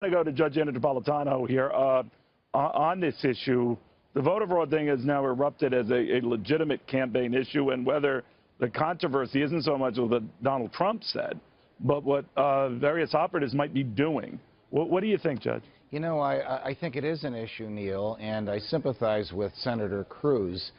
to go to Judge Napolitano here on this issue. The voter fraud thing has now erupted as a legitimate campaign issue, and whether the controversy isn't so much what Donald Trump said, but what various operatives might be doing. What do you think, Judge? You know, I think it is an issue, Neil, and I sympathize with Senator Cruz.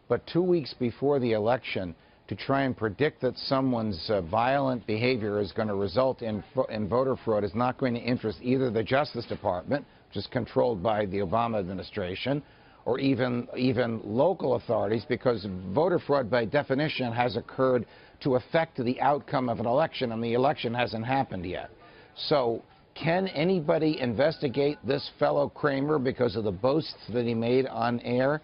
But 2 weeks before the election, to try and predict that someone's violent behavior is going to result in voter fraud is not going to interest either the Justice Department, which is controlled by the Obama administration, or even local authorities, because voter fraud by definition has occurred to affect the outcome of an election, and the election hasn't happened yet. So can anybody investigate this fellow Kramer because of the boasts that he made on air?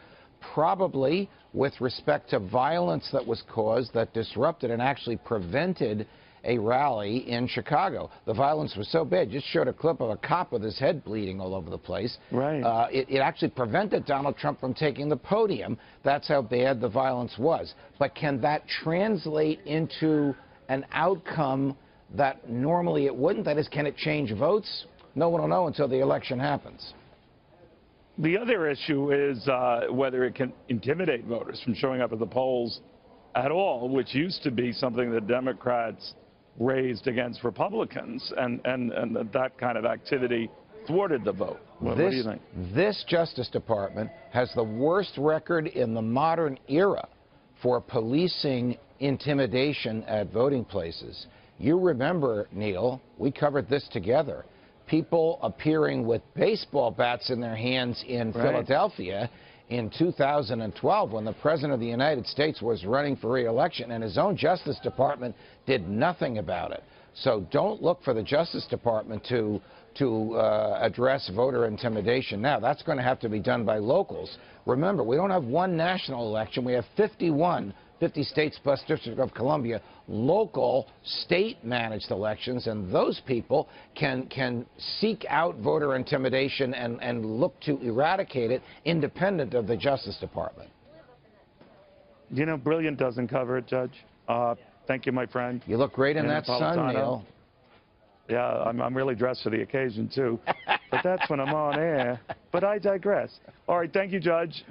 Probably, with respect to violence that was caused, that disrupted and actually prevented a rally in Chicago. The violence was so bad. Just showed a clip of a cop with his head bleeding all over the place. Right. It actually prevented Donald Trump from taking the podium. That's how bad the violence was. But can that translate into an outcome that normally it wouldn't? That is, can it change votes? No one will know until the election happens. The other issue is whether it can intimidate voters from showing up at the polls at all, which used to be something that Democrats raised against Republicans, and that kind of activity thwarted the vote. What do you think? This Justice Department has the worst record in the modern era for policing intimidation at voting places. You remember, Neil, we covered this together. People appearing with baseball bats in their hands in Philadelphia in 2012 when the President of the United States was running for re-election, and his own Justice Department did nothing about it. So don't look for the Justice Department to address voter intimidation now. That's going to have to be done by locals. Remember, we don't have one national election. We have 50 states plus District of Columbia, local state-managed elections, and those people can seek out voter intimidation and look to eradicate it independent of the Justice Department. You know, brilliant doesn't cover it, Judge. Thank you, my friend. You look great in that sun, Neil. Yeah, I'm really dressed for the occasion, too. But that's when I'm on air. But I digress. All right, thank you, Judge.